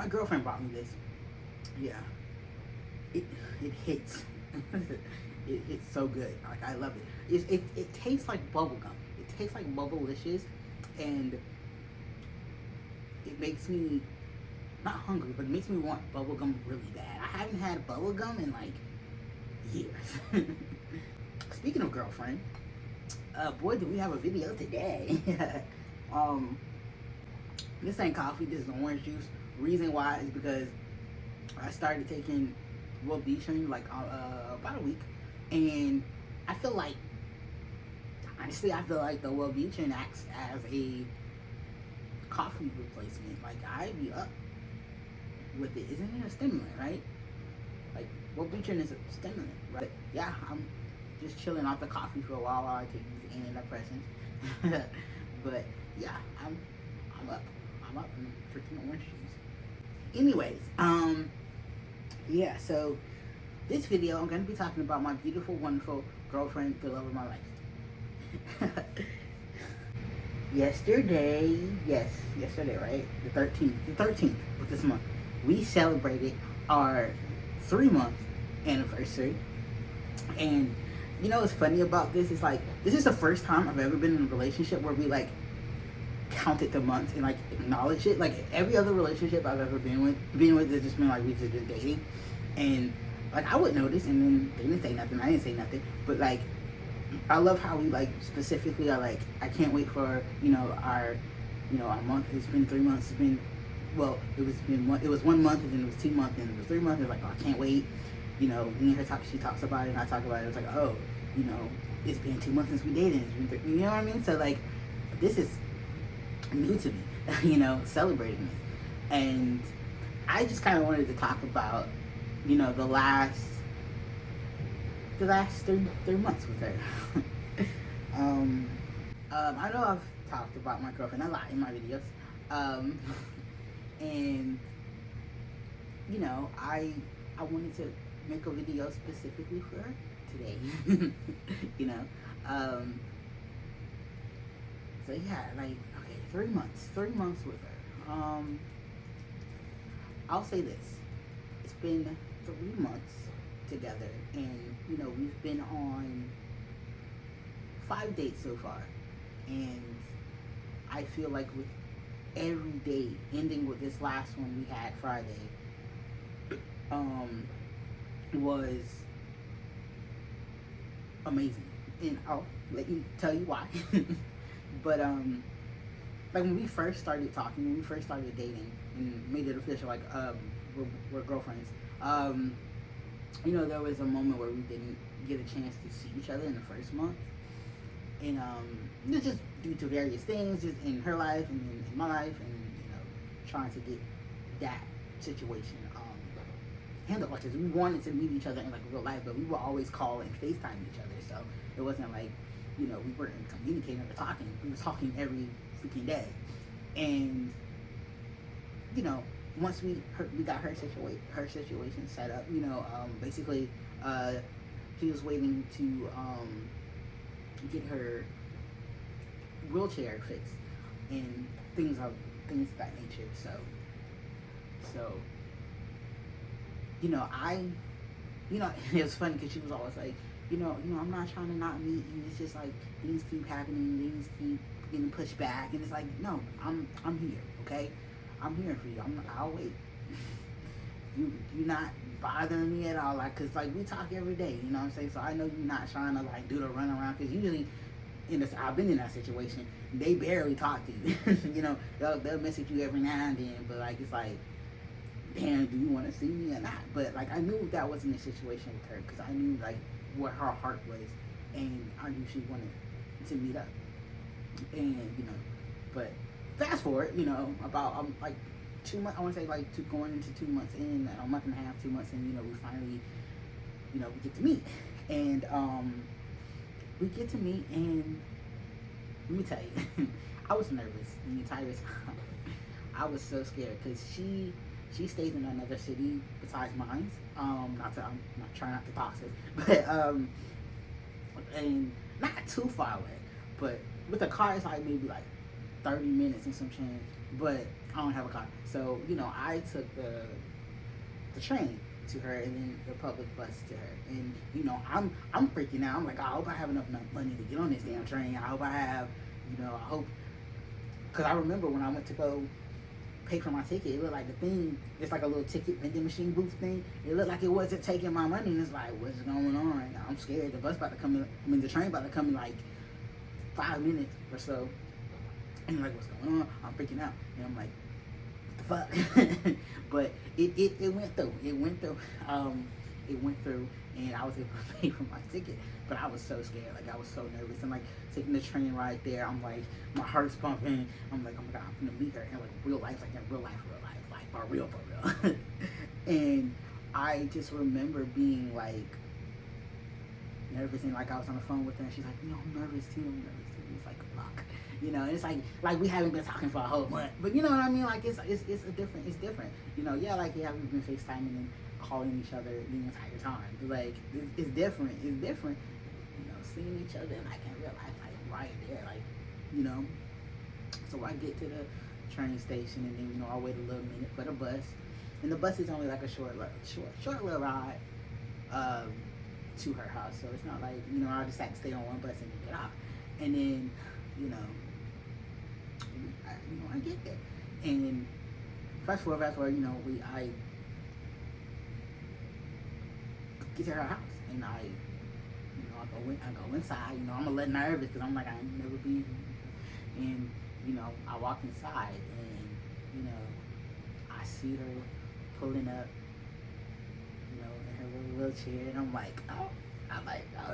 My girlfriend bought me this. Yeah, it hits. It hits so good. Like, I love it. It tastes like bubble gum. It tastes like Bubblicious, and it makes me not hungry, but it makes me want bubble gum really bad. I haven't had bubble gum in like years. Speaking of girlfriend, boy, do we have a video today. um, this ain't coffee. This is orange juice. Reason why is because I started taking Wellbutrin like about a week, and I feel like, honestly, I feel like the Wellbutrin acts as a coffee replacement. Like, I be up with it. Isn't it a stimulant, right? Like, Wellbutrin is a stimulant, right? Yeah, I'm just chilling off the coffee for a while I take these antidepressants. But yeah, I'm up. I'm up and freaking orange juice. Anyways, yeah, so this video I'm gonna be talking about my beautiful, wonderful girlfriend, the love of my life. Yesterday, right? The 13th of this month, we celebrated our 3-month anniversary. And you know what's funny about this is, like, this is the first time I've ever been in a relationship where we like counted the months and like acknowledged it. Like, every other relationship I've ever been with has just been like, we've just been dating, and like I would notice, and then they didn't say nothing, I didn't say nothing, but like I love how we like specifically are like, I can't wait for our month. It's been 3 months. It's been, well, it was 1 month, and then it was 2 months, and it was 3 months. It's like, oh, I can't wait. Me and her talk. She talks about it, and I talk about it. It's like, oh, it's been 2 months since we dated. It's been you know what I mean? So like, this is new to me. Celebrating this, and I just kind of wanted to talk about, the last three months with her. I know I've talked about my girlfriend a lot in my videos, and I wanted to make a video specifically for her today. So yeah, like, okay, 3 months with her. I'll say this: it's been 3 months together, and we've been on 5 dates so far, and I feel like with every date, ending with this last one we had Friday, was amazing, and I'll tell you why. But like, when we first started talking, when we first started dating and made it official, like, we're girlfriends, there was a moment where we didn't get a chance to see each other in the first month, and it's just due to various things, just in her life and in my life, and trying to get that situation handled. Like, 'cause we wanted to meet each other in like real life, but we would always call and FaceTime each other, so it wasn't like we weren't communicating or talking. We were talking every freaking day, and once we got her situation set up, basically, she was waiting to get her wheelchair fixed and things of that nature. So it was funny because she was always like, I'm not trying to not meet you. It's just like things keep happening, things keep getting pushed back, and it's like, no, I'm here, okay? I'm here for you. I'll wait. You're not bothering me at all, like, cause like we talk every day, you know what I'm saying? So I know you're not trying to like do the run around, cause usually I've been in that situation. They barely talk to you. They'll message you every now and then, but like, it's like, damn, do you want to see me or not? But like, I knew that wasn't the situation with her, because I knew like what her heart was, and I knew she wanted to meet up. And but fast forward, about like 2 months. I want to say like going into 2 months in, a month and a half, 2 months in. We finally, we get to meet, and we get to meet, and let me tell you, I was nervous the entire time. I was so scared because she stays in another city besides mine. I'm not trying not to toxic, but and not too far away. But with the car, it's like maybe like 30 minutes and some change. but I don't have a car. So, I took the train to her and then the public bus to her. And, I'm freaking out. I'm like, I hope I have enough money to get on this damn train. I hope I have, I hope, because I remember when I went to go pay for my ticket, it looked like the thing, it's like a little ticket vending machine booth thing. It looked like it wasn't taking my money, and it's like, what's going on? I'm scared. The bus about to come in, the train about to come in like 5 minutes or so. And I'm like, what's going on? I'm freaking out. And I'm like, what the fuck? But it went through. It went through. It went through, and I was able to pay for my ticket. But I was so scared. Like, I was so nervous. And like taking the train ride there, I'm like, my heart's pumping. I'm like, oh my god, I'm gonna meet her in like real life, like for real. And I just remember being like nervous, and like I was on the phone with her, and she's like, I'm nervous too. It's like, fuck. And it's like we haven't been talking for a whole month, but you know what I mean? Like, it's different. Yeah, like we haven't been FaceTiming and calling each other the entire time. But like, it's different. Seeing each other like in real life, like right there, like, So I get to the train station, and then I wait a little minute for the bus, and the bus is only like a short little ride to her house. So it's not like I just had to stay on one bus and get off, and then I get there, and fast forward, I get to her house, and I go inside. I'm a little nervous because I'm like, I ain't never been here. And I walk inside, and I see her pulling up, in her little wheelchair, and I'm like, oh,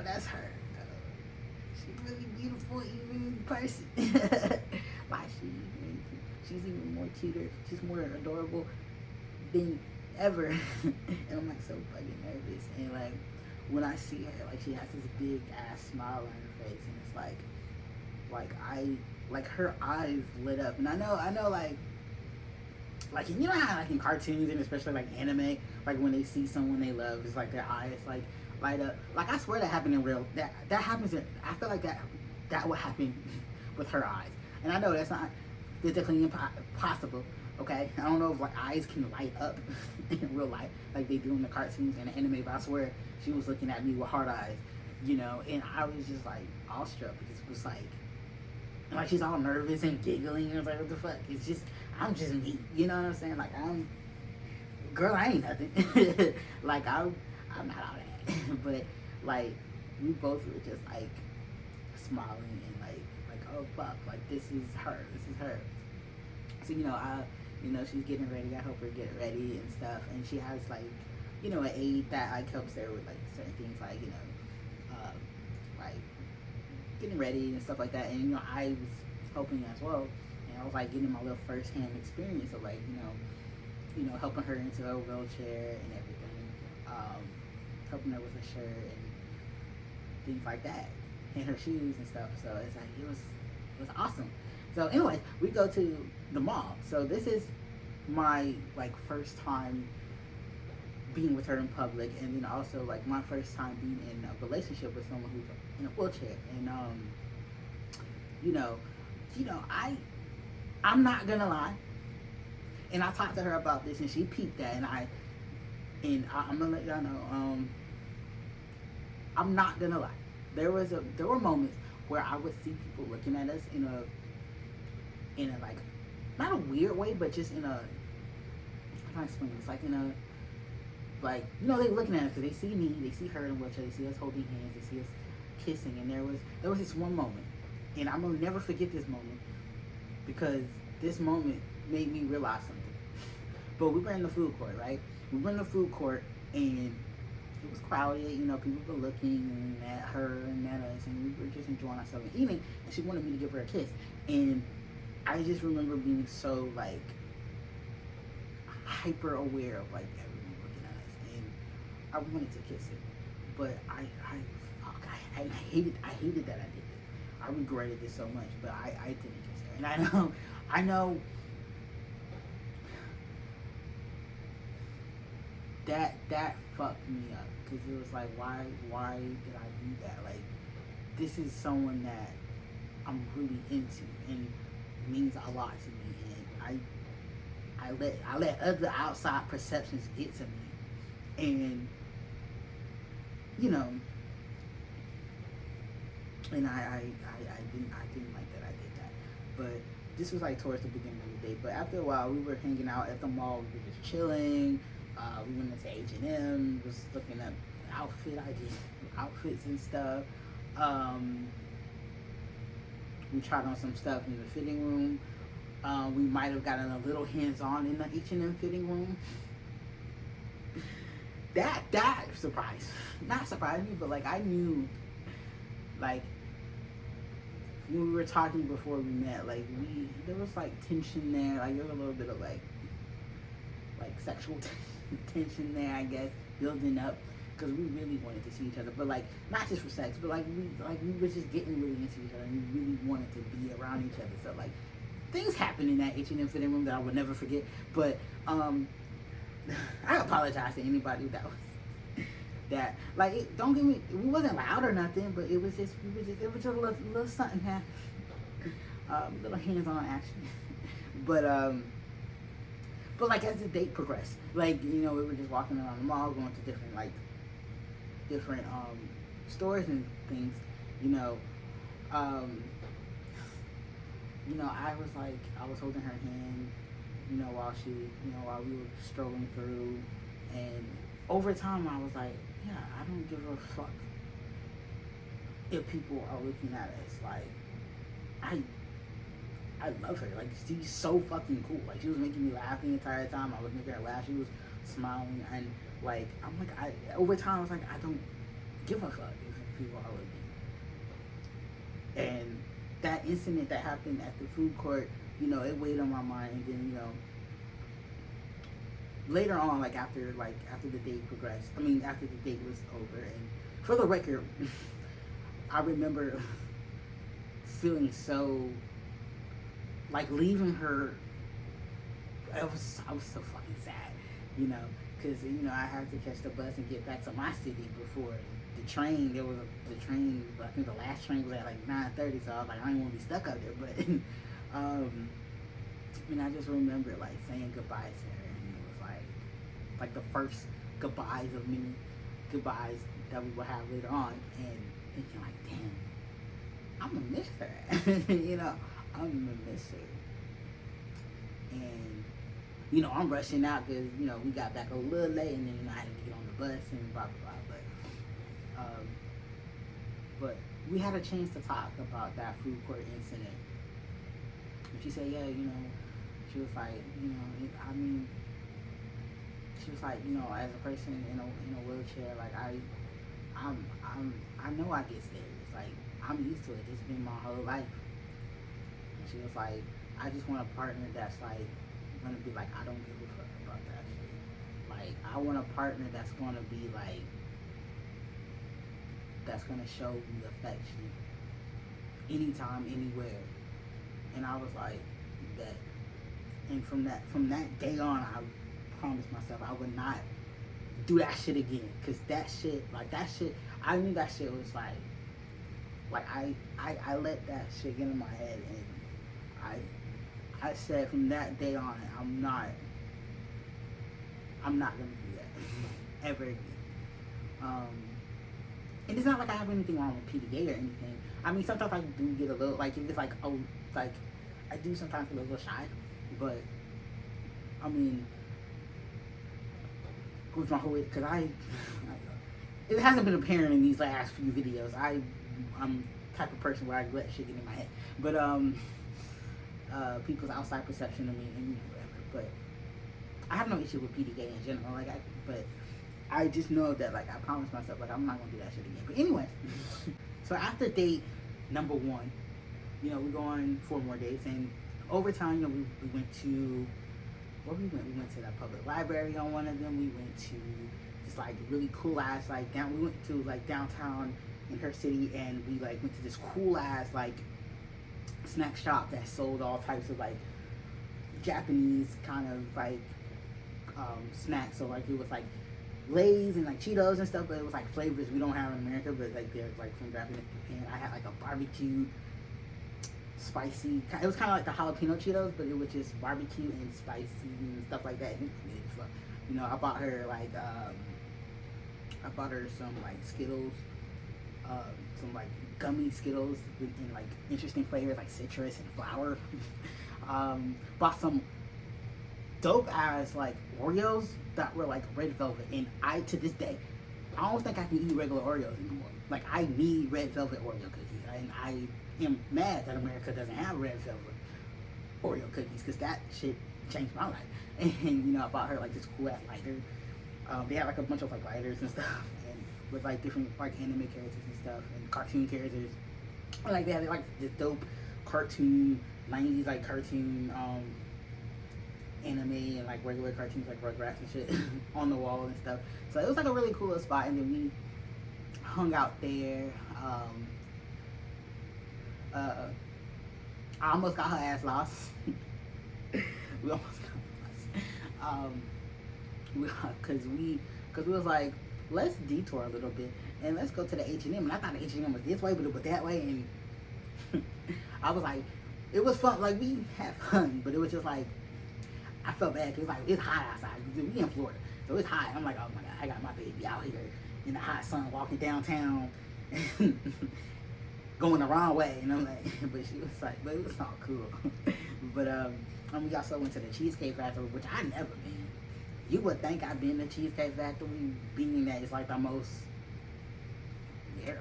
that's her. She's really beautiful, even in person. Like, she's even more cuter. She's more adorable than ever. And I'm like so fucking nervous. And like, when I see her, like, she has this big ass smile on her face, and it's like her eyes lit up. And I know like how like in cartoons, and especially like anime, like when they see someone they love, it's like their eyes like light up. Like, I swear that happened in real. That happens. I feel like that would happen with her eyes. And I know that's definitely impossible. Okay, I don't know if like eyes can light up in real life like they do in the cartoons and the anime, but I swear she was looking at me with hard eyes, and I was just like awestruck, because it was like she's all nervous and giggling, and I was like, what the fuck? It's just, I'm just me, you know what I'm saying? Like, girl, I ain't nothing. Like, I'm not all that. But like, we both were just like smiling and like, oh fuck, like this is her. So she's getting ready. I help her get ready and stuff, and she has like an aide that like helps her with like certain things, like like getting ready and stuff like that. And I was helping as well, and I was like getting my little first hand experience of like helping her into her wheelchair and everything, helping her with her shirt and things like that, and her shoes and stuff. So it's like it was awesome. So anyways, we go to the mall. So this is my like first time being with her in public, and then also like my first time being in a relationship with someone who's in a wheelchair. And I'm not gonna lie, and I talked to her about this, and she peeped that, and I'm gonna let y'all know, I'm not gonna lie, there were moments where I would see people looking at us in a like, not a weird way, but just in a, how can I explain this? Like in a, like, they looking at us because they see me, they see her in a wheelchair, they see us holding hands, they see us kissing, and there was this one moment, and I'm gonna never forget this moment, because this moment made me realize something. But we were in the food court, right? We were in the food court, and it was crowded, people were looking at her and at us, and we were just enjoying ourselves and eating, and she wanted me to give her a kiss. And I just remember being so like hyper aware of like everyone looking at us, and I wanted to kiss it, but I hated that I did this. I regretted it so much, but I didn't kiss her, and I know that fucked me up, because it was like, why did I do that? Like, this is someone that I'm really into and means a lot to me, and I let other outside perceptions get to me, and you know, and I didn't like that I did that, but this was like towards the beginning of the day. But after a while, we were hanging out at the mall. We were just chilling. We went into H&M, was looking at outfits and stuff. We tried on some stuff in the fitting room. We might have gotten a little hands-on in the H&M fitting room. That not surprised me, but like I knew, like when we were talking before we met, like there was like tension there, like there was a little bit of like sexual tension there, I guess, building up, because we really wanted to see each other, but like not just for sex, but like we were just getting really into each other, and we really wanted to be around each other. So like things happened in that H&M fitting room that I would never forget. But I apologize to anybody that was that, like, don't get me, we wasn't loud or nothing, but it was just a little something happened. Little hands-on action. But like as the date progressed, like, you know, we were just walking around the mall, going to different stores and things, you know. You know, I was holding her hand, you know, while we were strolling through, and over time I was like, yeah, I don't give a fuck if people are looking at us. Like, I love her. Like, she's so fucking cool. Like, she was making me laugh the entire time. I was making her laugh. She was smiling, and like, I'm like, over time I was like, I don't give a fuck if people are looking. And that incident that happened at the food court, you know, it weighed on my mind. And then, you know, later on, like after the date progressed, after the date was over, and for the record, I remember feeling so, like, leaving her, I was so fucking sad, you know, because, you know, I had to catch the bus and get back to my city before the train. I think the last train was at like 9:30, so I was like, I didn't want to be stuck up there. But and I just remember like saying goodbye to her, and it was like the first goodbyes of many goodbyes that we will have later on, and thinking like, damn, I'm gonna miss her. You know, I'm gonna miss her. And, you know, I'm rushing out because, you know, we got back a little late, and then, you know, I had to get on the bus and blah blah blah. But we had a chance to talk about that food court incident. And she said, yeah, you know, she was like, you know, she was like, you know, as a person in a wheelchair, like I know I get scared. It's like, I'm used to it. It's been my whole life. And she was like, I just want a partner that's like gonna be like, I don't give a fuck about that shit. Like, I want a partner that's gonna be like, that's gonna show me affection anytime, anywhere. And I was like, that. And from that day on, I promised myself I would not do that shit again. Cause that shit, I knew that shit was like I let that shit get in my head, and I said from that day on, I'm not gonna do that ever again. And it's not like I have anything wrong with PDA or anything. I mean, sometimes I do get a little, like, if it's like, oh, like, I do sometimes get a little shy. But, I mean, with my whole, because it hasn't been apparent in these last few videos. I'm the type of person where I let shit get in my head. But, people's outside perception of me and whatever. But I have no issue with PDA in general. Like, but I just know that, like, I promised myself, like, I'm not gonna do that shit again. But anyways, so after date number 1, you know, we go on 4 more dates, and over time, you know, we went to, where we went? We went to the public library on one of them. We went to this, like, really cool ass, like, we went to, like, downtown in her city, and we, like, went to this cool ass, like, snack shop that sold all types of, like, Japanese kind of, like, snacks. So, like, it was, like, Lay's and like Cheetos and stuff, but it was like flavors we don't have in America, but like they're like from Japan. I had like a barbecue spicy. It was kind of like the jalapeno Cheetos, but it was just barbecue and spicy and stuff like that. So, you know, I bought her like I bought her some like Skittles, some like gummy Skittles in like interesting flavors like citrus and flower. Bought some dope ass like Oreos that were like red velvet, and I to this day I don't think I can eat regular Oreos anymore. Like I need red velvet Oreo cookies, and I am mad that America doesn't have red velvet Oreo cookies because that shit changed my life. And you know, I bought her like this cool ass lighter. They had like a bunch of like lighters and stuff, and with like different like anime characters and stuff and cartoon characters. Like they had like this dope cartoon 90s like cartoon anime and like regular cartoons like Rugrats and shit on the wall and stuff. So it was like a really cool spot, and then we hung out there. I almost got her ass lost. We almost got lost. Cause we was like, let's detour a little bit and let's go to the H&M. And I thought the H&M was this way, but it was that way. And I was like, it was fun. Like we had fun, but it was just like, I felt bad because like it's hot outside. We in Florida, so it's hot. I'm like, oh my god, I got my baby out here in the hot sun, walking downtown, going the wrong way. And I'm like, but she was like, but it was all cool. But we also went to the Cheesecake Factory, which I never been. You would think I've been to Cheesecake Factory, being that it's like the most.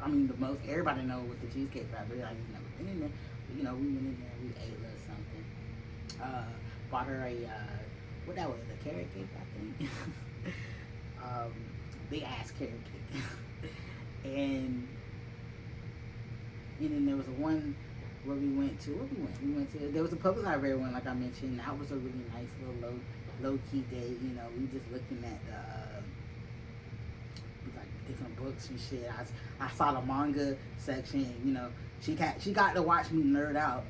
I mean, the most everybody know with the Cheesecake Factory. Like, you've never been in there. But, you know, we went in there, we ate a little something. Bought her a what that was, a carrot cake, I think. Big ass carrot cake. and then there was one where we went to. We went to. There was a public library one, like I mentioned. That was a really nice little low key day. You know, we just looking at the like different books and shit. I saw the manga section. And, you know, she got to watch me nerd out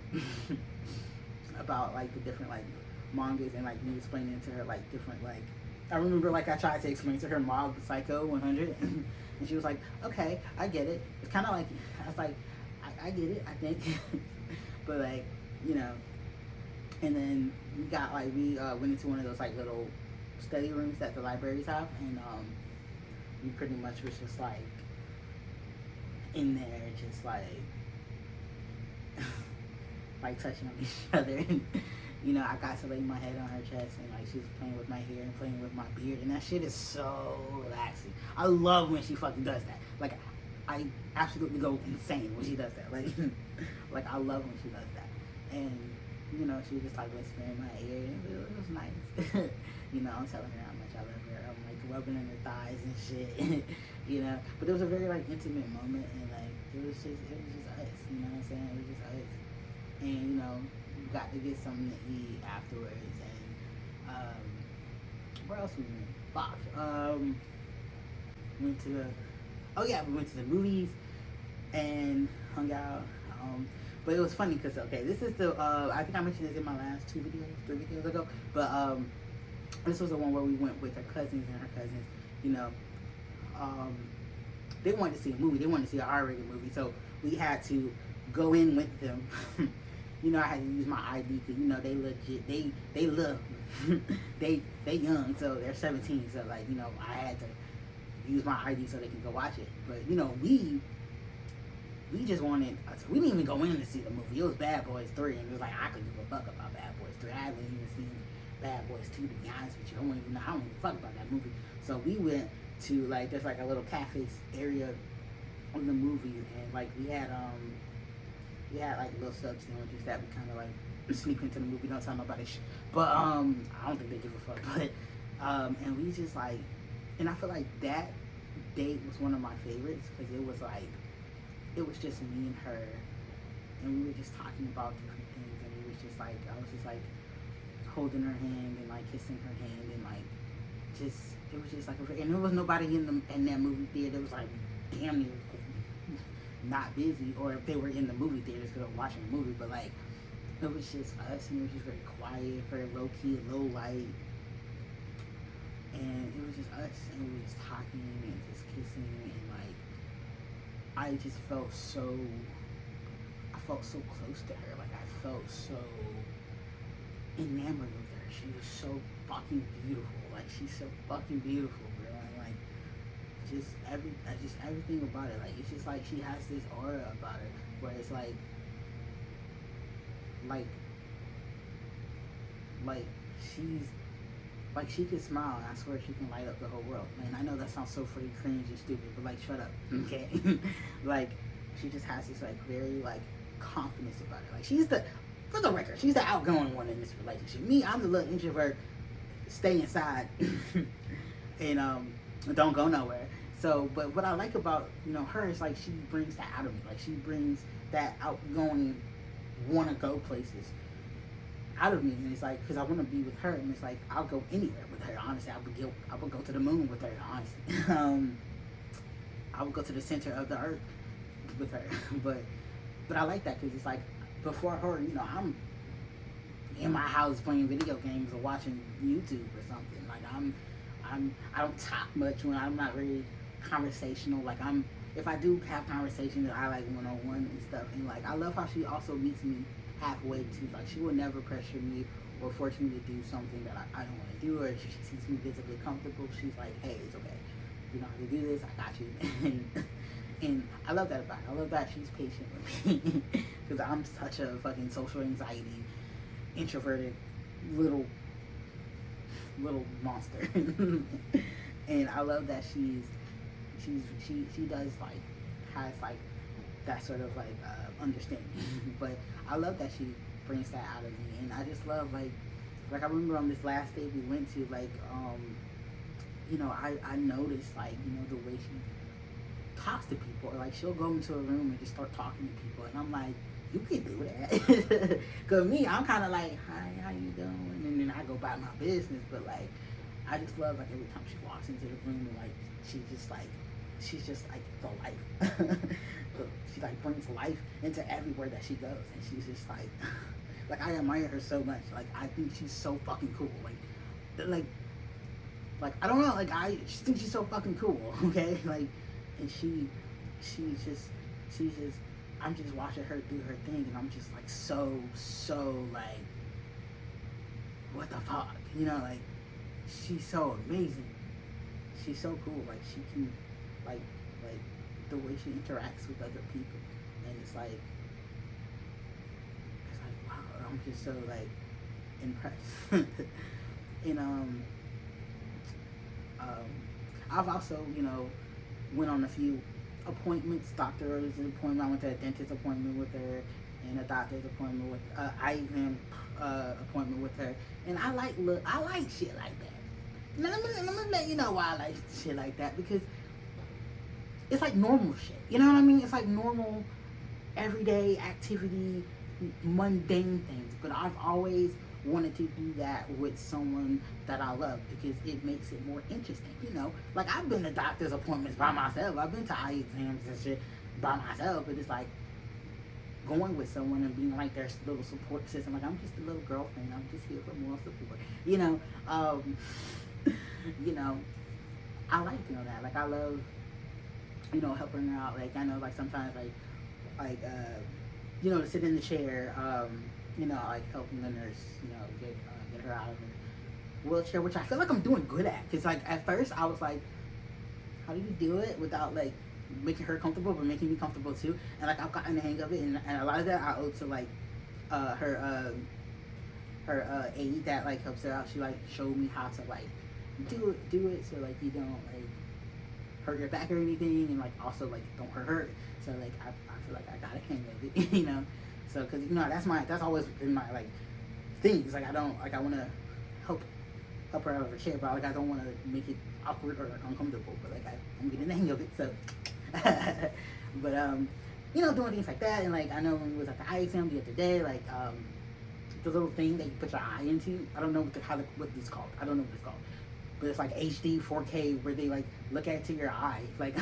about like the different like mangas and like me explaining to her like different like. I remember like I tried to explain to her Mob Psycho 100, and she was like, "Okay, I get it." It's kind of like I was like, I get it, I think, but like, you know. And then we got like we went into one of those like little study rooms that the libraries have, and we pretty much was just like in there, just like like touching on each other. And, you know, I got to lay my head on her chest, and like she was playing with my hair and playing with my beard, and that shit is so relaxing. I love when she fucking does that. Like, I absolutely go insane when she does that. Like, like I love when she does that. And you know, she was just like whispering in my ear, and it was nice. You know, I'm telling her how much I love her. I'm like rubbing in her thighs and shit. You know, but it was a very like intimate moment, and like it was just us. You know what I'm saying? It was just us. And you know, we got to get something to eat afterwards. And where else we went? Fox. Went to we went to the movies and hung out. But it was funny because this is the I think I mentioned this in my last 3 videos ago. But this was the one where we went with her cousins and her cousins. You know, they wanted to see a movie. They wanted to see an R-rated movie, so we had to go in with them. You know, I had to use my ID because you know they legit. They look they young, so they're 17. So like, you know, I had to use my ID so they can go watch it. But you know, we just wanted. We didn't even go in to see the movie. It was Bad Boys 3, and it was like I could give a fuck about Bad Boys 3. I haven't even seen Bad Boys 2, to be honest with you. I don't even fuck about that movie. So we went to like there's like a little cafe area of the movie, and like we had like little sub sandwiches that we kind of like sneak into the movie. Don't tell nobody. But I don't think they give a fuck. But and we just like, and I feel like that date was one of my favorites because it was like. It was just me and her, and we were just talking about different things, and we was just like, I was just like holding her hand and like kissing her hand, and like just, it was just like, and there was nobody in that movie theater. It was like damn near not busy, or if they were in the movie theaters because I'm watching a movie, but like it was just us, and it was just very quiet, very low key, low light, and it was just us, and we were just talking and just kissing, and like I just felt so, I felt so close to her. Like I felt so enamored with her. She was so fucking beautiful. Like she's so fucking beautiful, bro. And like just everything about it. Like it's just like she has this aura about her where it's like she's like she can smile and I swear she can light up the whole world. Man, I know that sounds so freaking cringe and stupid, but like shut up. Okay. Like she just has this like very like confidence about it. Like she's the, for the record, she's the outgoing one in this relationship. Me, I'm the little introvert, stay inside and don't go nowhere. So, but what I like about, you know, her is like she brings that out of me. Like she brings that outgoing, wanna go places out of me, and it's like, because I want to be with her, and it's like I'll go anywhere with her. Honestly, I would go to the moon with her. Honestly, I would go to the center of the earth with her. but I like that because it's like before her, you know, I'm in my house playing video games or watching YouTube or something. Like I don't talk much when I'm not really conversational. Like if I do have conversations, I like one-on-one and stuff. And like I love how she also meets me halfway too. Like she will never pressure me or force me to do something that I don't want to do, or if she sees me visibly comfortable, she's like, hey, it's okay, you know how to do this, I got you. and I love that about her. I love that she's patient with me because I'm such a fucking social anxiety introverted little monster. And I love that she does like has like that sort of like understanding. But I love that she brings that out of me, and I just love like I remember on this last day we went to, like you know, I noticed like, you know, the way she talks to people, or like she'll go into a room and just start talking to people, and I'm like, you can do that. Cause me, I'm kind of like, hi, how you doing, and then I go about my business. But like I just love like every time she walks into the room, and like she's just like the life. She like brings life into everywhere that she goes, and she's just like I admire her so much. Like I think she's so fucking cool. Like I don't know. Like I just think she's so fucking cool. Okay, like, and she's just I'm just watching her do her thing, and I'm just like so like, what the fuck, you know? Like she's so amazing. She's so cool. Like she can like the way she interacts with other people, and it's like wow, I'm just so like impressed. And I've also, you know, went on a few appointments, doctor's appointment. I went to a dentist appointment with her, and a doctor's appointment with eye exam appointment with her. And I like shit like that. Now, let me let you know why I like shit like that, because it's like normal shit. You know what I mean? It's like normal, everyday activity, mundane things. But I've always wanted to do that with someone that I love, because it makes it more interesting. You know, like I've been to doctor's appointments by myself. I've been to eye exams and shit by myself. But it's like going with someone and being like their little support system. Like I'm just a little girlfriend. I'm just here for moral support. You know, you know, I like doing that. Like I love, you know, helping her out. Like I know, like sometimes, like you know, to sit in the chair, you know, like helping the nurse, you know, get her out of her wheelchair, which I feel like I'm doing good at. Cause like at first I was like, how do you do it without like making her comfortable, but making me comfortable too? And like I've gotten the hang of it, and a lot of that I owe to like her aide that like helps her out. She like showed me how to like do it so like you don't like hurt your back or anything, and like also like don't hurt her. So like I feel like I got a hang of it, you know. So because, you know, that's always been my like things. Like I don't, like I want to help her out of her chair, but like I don't want to make it awkward or uncomfortable. But like I'm getting the hang of it. So, but you know, doing things like that, and like I know when we was at the eye exam the other day, like the little thing that you put your eye into. I don't know what it's called. I don't know what it's called. But it's like HD 4K where they like look at your eye, like,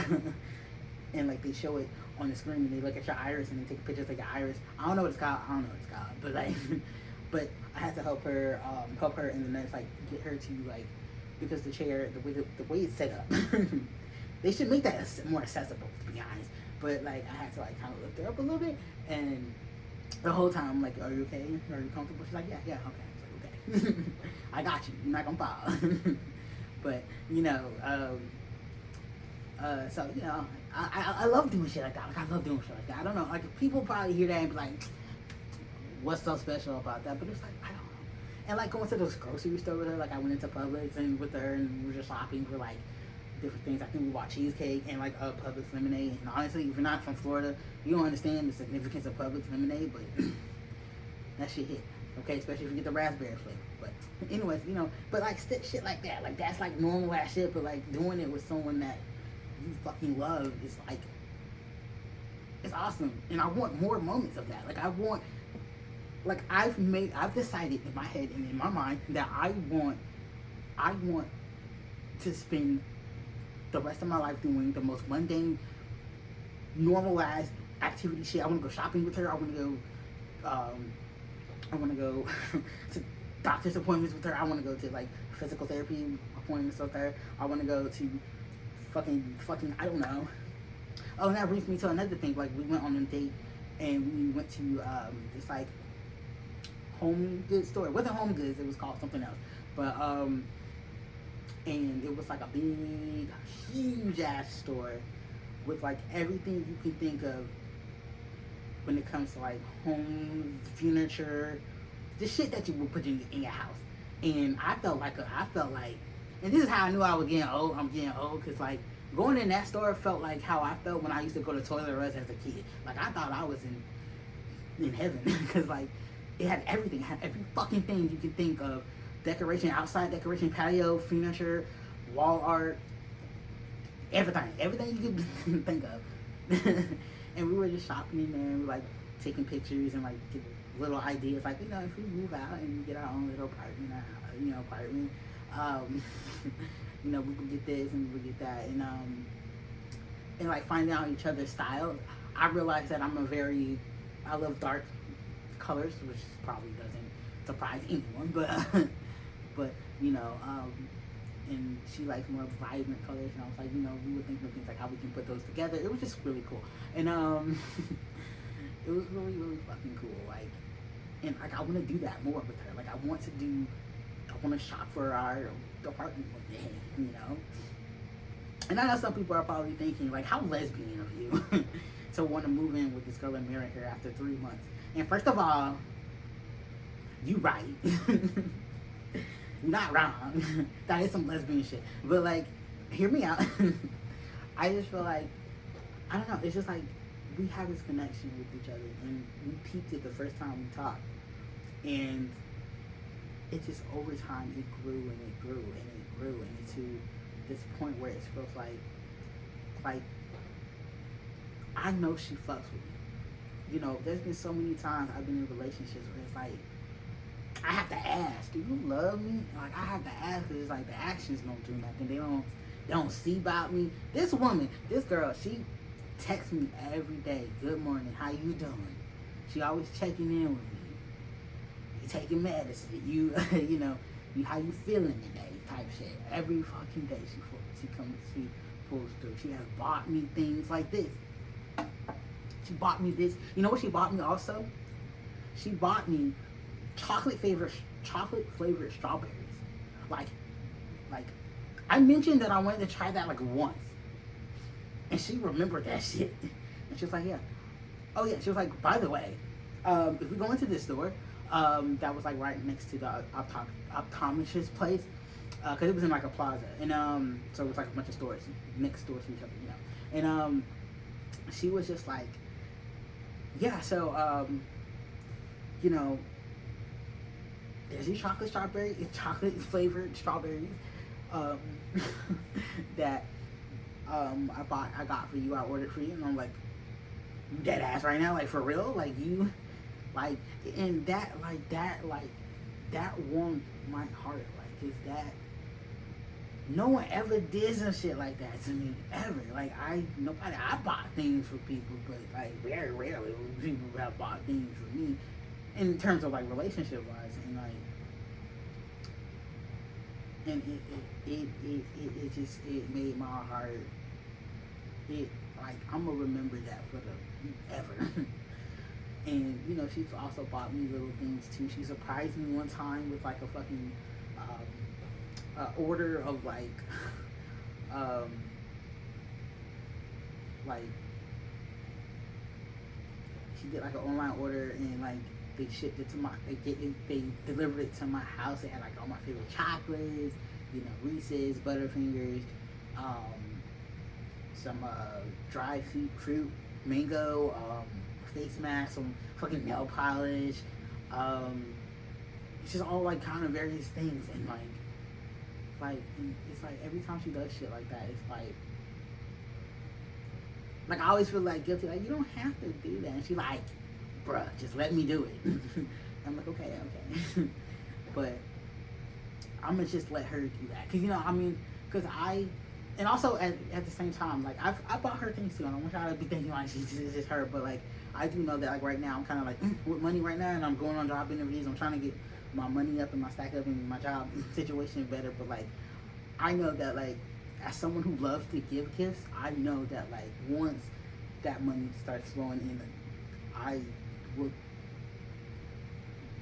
and like they show it on the screen, and they look at your iris and they take pictures of your iris. I don't know what it's called. But like, but I had to help her, and then it's like get her to like, because the chair, the way it's set up, they should make that more accessible, to be honest. But like I had to like kind of lift her up a little bit, and The whole time I'm like, are you okay? Are you comfortable? She's like, yeah, okay. I was like, okay. I got you. You're not gonna fall. But so I love doing shit like that. Like I love doing shit like that. I don't know. Like people probably hear that and be like, what's so special about that? But it's like I don't know. And like going to the grocery store with her, like I went into Publix and with her and we were just shopping for like different things. I think we bought cheesecake and like Publix lemonade. And honestly, if you're not from Florida, you don't understand the significance of Publix lemonade, but that shit hit. Okay, especially if you get the raspberry flavor. But anyways, but like shit like that, like that's like normal ass shit. But like doing it with someone that you fucking love is like, it's awesome. And I want more moments of that. Like I want, like I've decided in my head and in my mind that I want to spend the rest of my life doing the most mundane, normalized activity shit. I want to go shopping with her. I want to go to doctor's appointments with her. I want to go to like physical therapy appointments with her. I want to go to fucking I don't know. Oh, and that brings me to another thing. Like we went on a date and we went to this like home goods store. It wasn't home goods. It was called something else. But and it was like a big, huge ass store with like everything you can think of when it comes to like home furniture, the shit that you would put in your house. And I felt like, and this is how I knew I was getting old. I'm getting old because like going in that store felt like how I felt when I used to go to Toys R Us as a kid. Like I thought I was in heaven because like it had everything. It had every fucking thing you could think of. Decoration, outside decoration, patio, furniture, wall art, everything you could think of. And we were just shopping in there and we like taking pictures and like get little ideas, like if we move out and we get our own little apartment, we could get this and we could get that, and like finding out each other's style. I realized that I love dark colors, which probably doesn't surprise anyone, but and she likes more vibrant colors, and I was like, we were thinking of things like how we can put those together. It was just really cool, and it was really, really fucking cool. Like, and like I want to do that more with her. Like I want to shop for our apartment one day, And I know some people are probably thinking like, how lesbian of you to want to move in with this girl and marry her after 3 months. And first of all, you right. You're not wrong. That is some lesbian shit. But like, hear me out. I just feel like, I don't know, it's just like we have this connection with each other and we peeped it the first time we talked. And it just over time it grew and it grew and it grew and to this point where it feels like I know she fucks with me. There's been so many times I've been in relationships where it's like I have to ask, do you love me? Like I have to ask because it's like the actions don't do nothing. They don't see about me. This girl, she texts me every day. Good morning, how you doing? She always checking in with me. You taking medicine? You how you feeling today? Type shit. Every fucking day she pulls through. She has bought me things like this. She bought me this. You know what she bought me also? She bought me chocolate flavored strawberries. Like I mentioned that I wanted to try that like once. And she remembered that shit. And she was like, yeah. Oh yeah, she was like, by the way, if we go into this store, that was like right next to the optometrist place, because it was in like a plaza, and so it was like a bunch of stores next door to each other, and she was just like, yeah, so there's these chocolate flavored strawberries that I got for you, I ordered for you, and I'm like, you dead ass right now, like for real, like you, like, and that warmed my heart, like, is that no one ever did some shit like that to me, ever. Like, I bought things for people, but like very rarely people have bought things for me in terms of like relationship wise, and like, and it just made my heart, like, I'm gonna remember that for the ever. And you know, she's also bought me little things too. She surprised me one time with like a fucking order of um, like she did like an online order and like they shipped it to my they delivered it to my house. It had like all my favorite chocolates, you know, Reese's, Butterfingers, some dried fruit, mango, face mask, some fucking nail polish. It's just all like kind of various things, and and it's like every time she does shit like that, it's like I always feel like guilty, like you don't have to do that. And she's like, bruh, just let me do it. I'm like, okay. But I'm gonna just let her do that, cause you know, I mean, cause and also at the same time, like I bought her things too. I don't want y'all to be thinking like she's just her, but like I do know that like right now I'm kind of like with money right now, and I'm going on job interviews. I'm trying to get my money up and my stack up and my job situation better. But like I know that like as someone who loves to give gifts, I know that like once that money starts flowing in, I will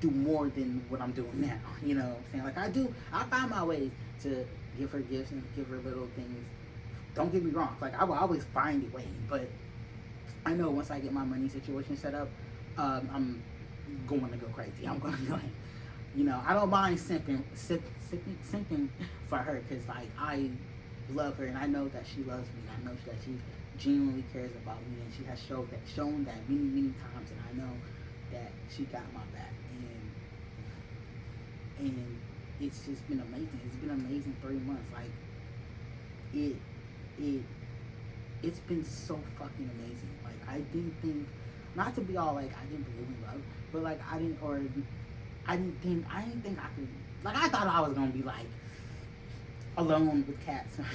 do more than what I'm doing now. You know what I'm saying? Like I find my ways to give her gifts and give her little things. Don't get me wrong, like I will always find a way, but I know once I get my money situation set up, I'm going to go crazy. I'm going to go ahead. You know, I don't mind simping for her, because like I love her and I know that she loves me, and I know that she genuinely cares about me, and she has shown that many times, and I know that she got my back, and it's just been amazing. It's been amazing 3 months. Like it's been so fucking amazing. Like I didn't think, not to be all like I didn't believe in love, but like I didn't think I could, like I thought I was gonna be like alone with cats type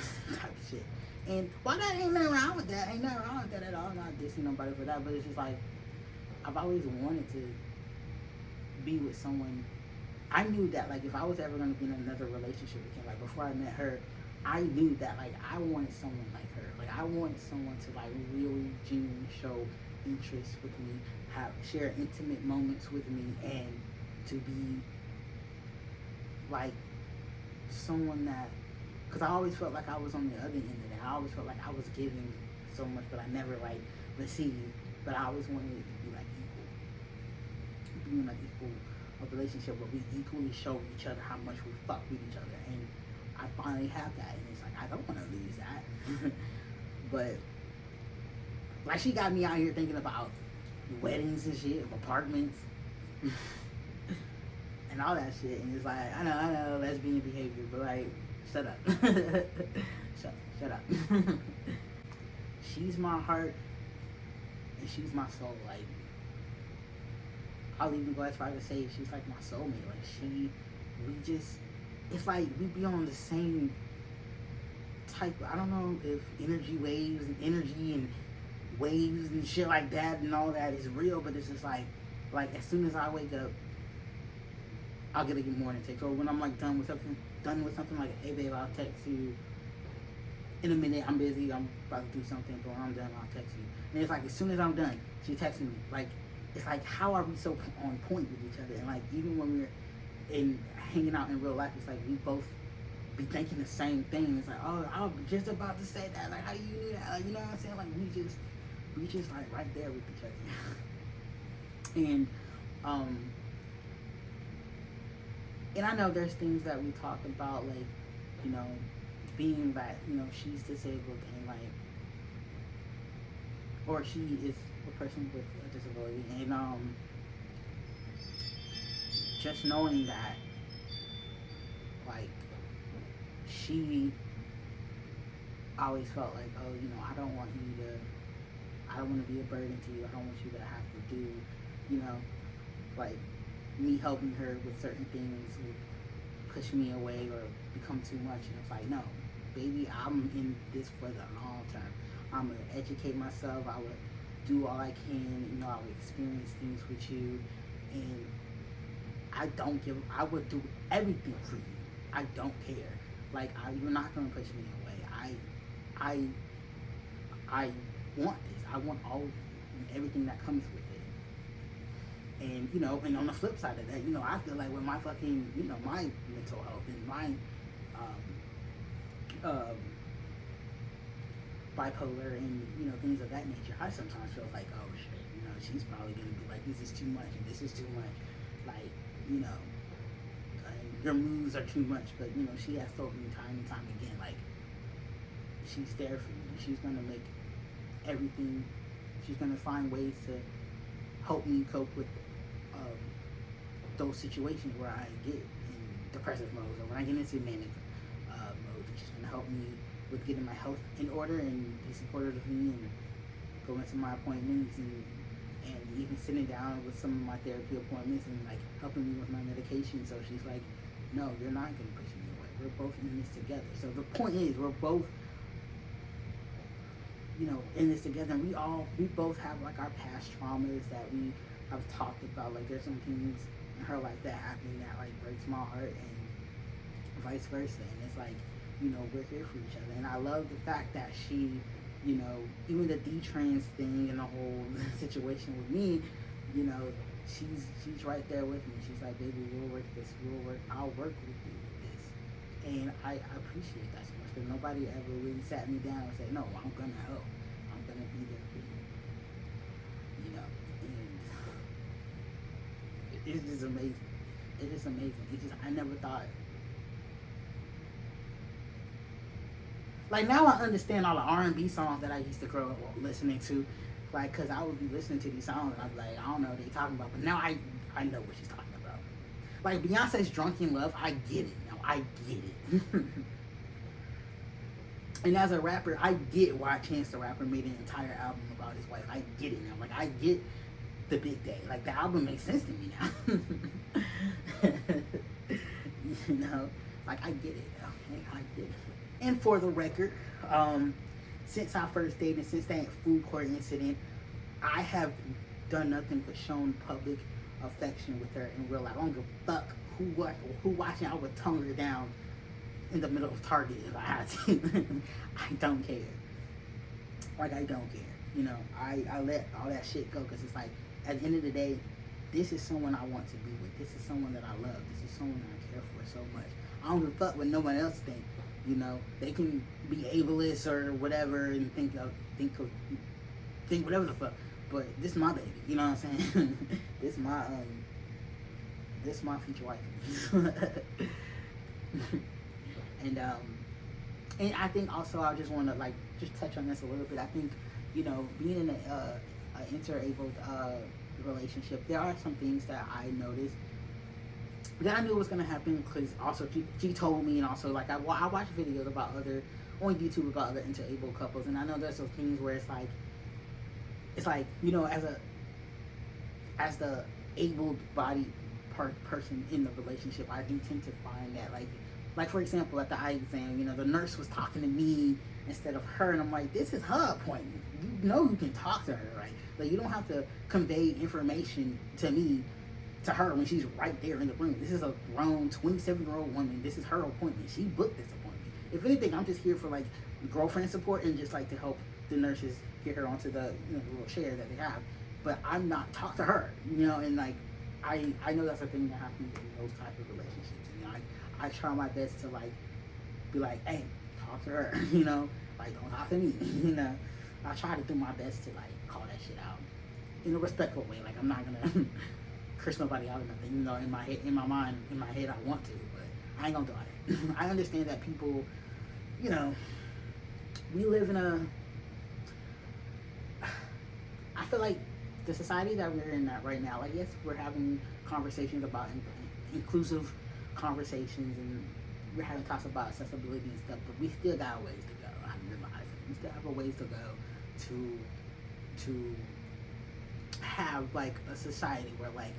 of shit. And while that ain't nothing wrong with that, at all. I'm not dissing nobody for that, but it's just like I've always wanted to be with someone. I knew that like if I was ever gonna be in another relationship again, like before I met her, I knew that like I wanted someone like her. Like I wanted someone to like really genuinely show interest with me, share intimate moments with me, and to be like someone that, because I always felt like I was on the other end of that. I always felt like I was giving so much, but I never like received. But I always wanted it to be like equal, being like equal a relationship where we equally show each other how much we fuck with each other, and I finally have that, and it's like I don't want to lose that. But like she got me out here thinking about weddings and shit, apartments, and all that shit, and it's like I know lesbian behavior, but like shut up, shut up. She's my heart and she's my soul. Like I'll even go as far as to say she's like my soulmate. Like it's like we be on the same type. I don't know if energy and waves and shit like that and all that is real, but it's just like as soon as I wake up, I'll get a morning text. Or when I'm like done with something like, hey babe, I'll text you in a minute. I'm busy. I'm about to do something, but when I'm done, I'll text you. And it's like as soon as I'm done, she texts me. Like it's like how are we so on point with each other? And like even when we're hanging out in real life, it's like we both be thinking the same thing. It's like, oh, I was just about to say that. Like how you knew that? Like, you know what I'm saying? Like we just like right there with each other. And I know there's things that we talk about, like, you know, being that, you know, she's disabled and like, or she is a person with a disability, and just knowing that, like, she always felt like, oh, you know, I don't want to be a burden to you. I don't want you to have to do, you know, like, me helping her with certain things would push me away or become too much. And it's like, no, baby, I'm in this for the long term. I'm going to educate myself. I would do all I can. You know, I would experience things with you. And I would do everything for you. I don't care. Like, you're not going to push me away. I want this. I want all of you and everything that comes with it. And and on the flip side of that, I feel like with my fucking, my mental health and my um, um, bipolar and things of that nature, I sometimes feel like, oh shit, she's probably gonna be like, this is too much and this is too much, like, your moods are too much. But she has told me time and time again, like, she's there for me. She's gonna make everything. She's gonna find ways to help me cope with those situations where I get in depressive modes or when I get into manic modes. And she's gonna help me with getting my health in order and be supportive of me and going to my appointments and even sitting down with some of my therapy appointments and like helping me with my medication. So she's like, no, you're not gonna push me away. We're both in this together. So the point is, we're both in this together. And we both have like our past traumas that we have talked about. Like, there's some things in her life that happened that like breaks my heart, and vice versa. And it's like, we're here for each other. And I love the fact that she, even the detrans thing and the whole situation with me, she's right there with me. She's like, baby, I'll work with you with this. And I appreciate that so much, because nobody ever really sat me down and said, no, I'm gonna help. I'm gonna be there for you. And it's just amazing. It is amazing. I never thought. Like, now I understand all the R&B songs that I used to grow up listening to. Like, because I would be listening to these songs and I'd be like, I don't know what they're talking about. But now I know what she's talking about. Like, Beyonce's Drunk in Love, I get it now. I get it. And as a rapper, I get why Chance the Rapper made an entire album about his wife. I get it now. Like, I get the big day. Like, the album makes sense to me now. Like, I get it. Okay, I get it. And for the record, since our first date and since that food court incident, I have done nothing but shown public affection with her in real life. I don't give a fuck who watching. I would tone her down in the middle of Target if I had to. I don't care. Like, I don't care. I let all that shit go, because it's like, at the end of the day, this is someone I want to be with. This is someone that I love. This is someone that I care for so much. I don't give a fuck what no one else thinks. They can be ableist or whatever and think whatever the fuck. But this is my baby. You know what I'm saying? This my future wife. And I think also I just want to like just touch on this a little bit. I think being in a interabled relationship, there are some things that I noticed that I knew was gonna happen, because also she told me, and also like I watch videos about on YouTube about other interabled couples, and I know there's some things where it's like as the able-bodied person in the relationship, I do tend to find that like for example, at the eye exam, the nurse was talking to me instead of her, and I'm like, this is her appointment. You can talk to her, right? Like, you don't have to convey information to her when she's right there in the room. This is a grown 27-year-old woman. This is her appointment. She booked this appointment. If anything, I'm just here for like girlfriend support and just like to help the nurses get her onto the little chair that they have. But I'm not talk to her, and like I know that's a thing that happens in those type of relationships. I try my best to like be like, hey, talk to her, like, don't talk to me, I try to do my best to like call that shit out in a respectful way. Like, I'm not gonna curse nobody out or nothing, in my head, in my mind, in my head I want to, but I ain't gonna do it. I understand that people, we live in I feel like the society that we're in right now, like, yes, we're having conversations about inclusive conversations, and we're having talks about accessibility and stuff, but we still got a ways to go. I realize it. We still have a ways to go to have like a society where like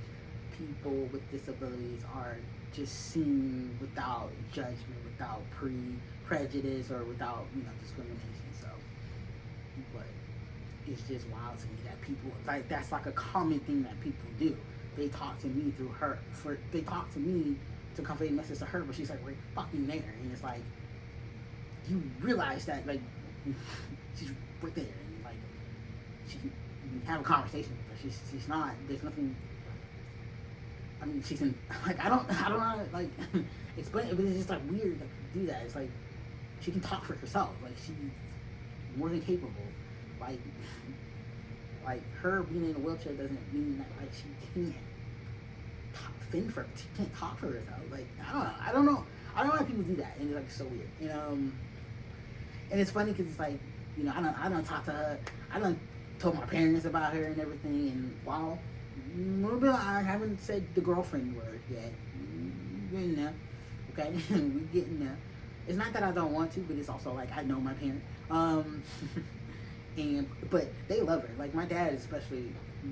people with disabilities are just seen without judgment, without prejudice, or without discrimination. So, but it's just wild to me that people like that's like a common thing that people do. They talk to me through her. They talk to me to convey a message to her, but she's like right fucking there, and it's like you realize that like she's right there, and like she can have a conversation with her. She's not. There's nothing mean, she's in, like, I don't know how to, like, explain it, but it's just, like, weird, like, to do that. It's, like, she can talk for herself. Like, she's more than capable. Like, her being in a wheelchair doesn't mean that, like, she can't fend for, she can't talk for herself. Like, I don't know why people do that, and it's, like, so weird, you know. And it's funny, because it's, like, you know, I don't talk to her, I don't told my parents about her and everything, and wow, a little bit, I haven't said the girlfriend word yet. We're getting there, okay? We getting there. It's not that I don't want to, but it's also like I know my parents, but they love her. Like my dad especially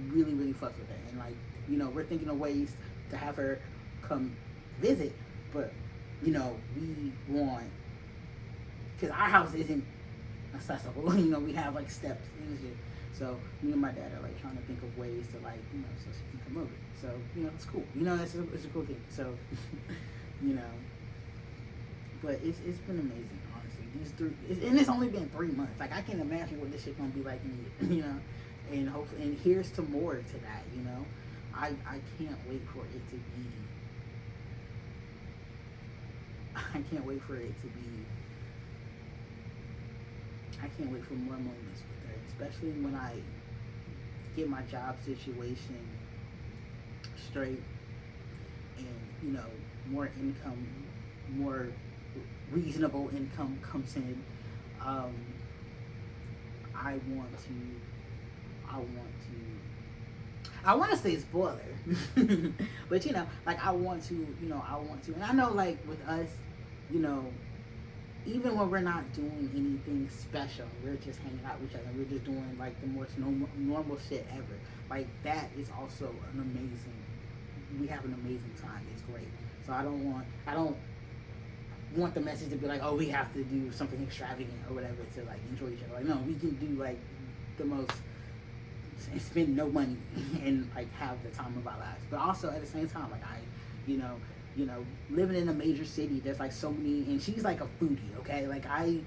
really fucks with her, and like, you know, we're thinking of ways to have her come visit, but you know, we want, because our house isn't accessible. You know, we have like steps and shit. So me and my dad are like trying to think of ways to, like, you know, so she can come over. So, you know, it's cool. You know, it's a cool thing. So, you know, but it's been amazing, honestly. These and it's only been 3 months. Like, I can't imagine what this shit gonna be like in a year, you know. And hopefully, and here's to more to that, you know. I can't wait for it to be. I can't wait for it to be. I can't wait for more moments with her, especially when I get my job situation straight and, you know, more income, more reasonable income comes in. I want to say spoiler, but you know, like I want to, and I know, like with us, you know, even when we're not doing anything special, we're just hanging out with each other. We're just doing like the most normal shit ever. Like that is also an amazing. We have an amazing time. It's great. So I don't want the message to be like, oh, we have to do something extravagant or whatever to like enjoy each other. Like, no, we can do like the most and spend no money and like have the time of our lives. But also at the same time, like you know, living in a major city, there's like so many, and she's like a foodie, okay? Like I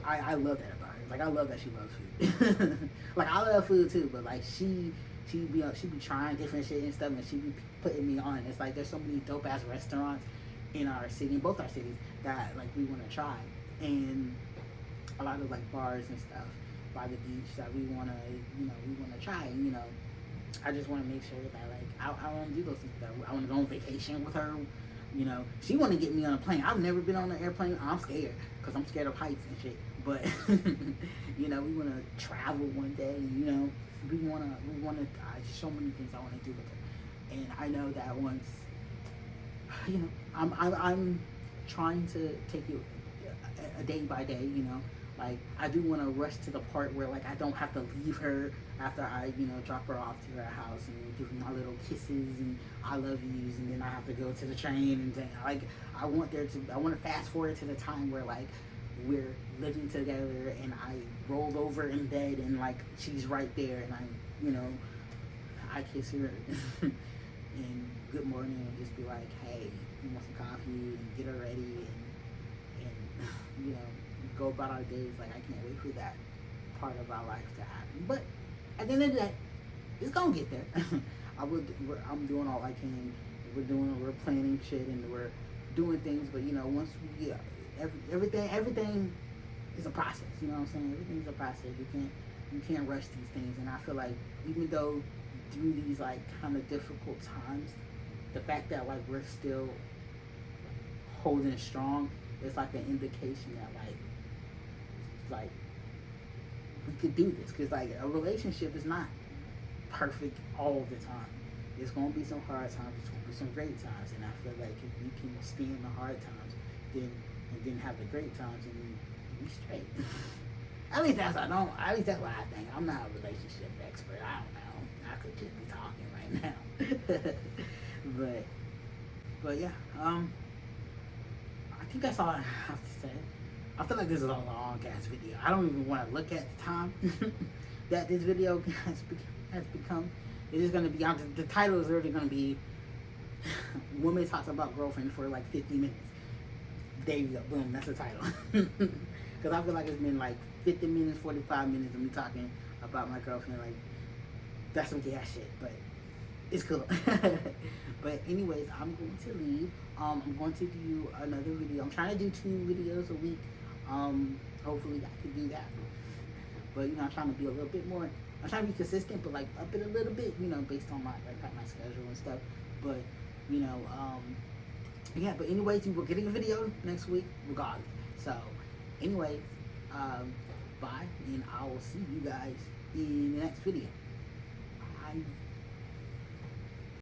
love that about her. Like I love that she loves food. Like I love food too, but like she be trying different shit and stuff, and she be putting me on. It's like there's so many dope ass restaurants in our city, in both our cities, that like we want to try, and a lot of like bars and stuff by the beach that we want to try. And, you know, I just want to make sure that like I want to do those things. I want to go on vacation with her. You know, she want to get me on a plane. I've never been on an airplane. I'm scared because I'm scared of heights and shit. But you know, we want to travel one day. You know, we want to. So many things I want to do with her, and I know that once, you know, I'm trying to take it a day by day. You know. Like, I do want to rush to the part where, like, I don't have to leave her after I, you know, drop her off to her house and give her my little kisses and I love yous, and then I have to go to the train and then, like, I want to fast forward to the time where, like, we're living together and I rolled over in bed and, like, she's right there and I, you know, I kiss her and good morning and just be like, hey, you want some coffee, and get her ready and you know, go about our days. Like I can't wait for that part of our life to happen. But at the end of the day, it's gonna get there. I'm doing all I can. We're planning shit and we're doing things. But you know, once we get everything is a process. You know what I'm saying? Everything's a process. You can't rush these things. And I feel like even though through these like kind of difficult times, the fact that like we're still holding strong, it's like an indication that like we could do this, because like a relationship is not perfect all the time. There's gonna be some hard times, there's gonna be some great times, and I feel like if we can stand the hard times, then have the great times, and we straight. At least that's what I think. I'm not a relationship expert. I don't know. I could just be talking right now. but yeah. I think that's all I have to say. I feel like this is a long ass video. I don't even want to look at the time that this video has become. It's just gonna be. The title is literally gonna be "Woman Talks About Girlfriend for like 50 minutes." There you go. Boom. That's the title. Because I feel like it's been like 50 minutes, 45 minutes of me talking about my girlfriend. Like that's some gas shit, but it's cool. But anyways, I'm going to leave. I'm going to do another video. I'm trying to do 2 videos a week. Hopefully I can do that. But I'm trying to be a little bit more. I'm trying to be consistent, but like up it a little bit, based on my my schedule and stuff. But yeah. But anyways, we're getting a video next week, regardless. So, anyways, bye, and I will see you guys in the next video. Bye.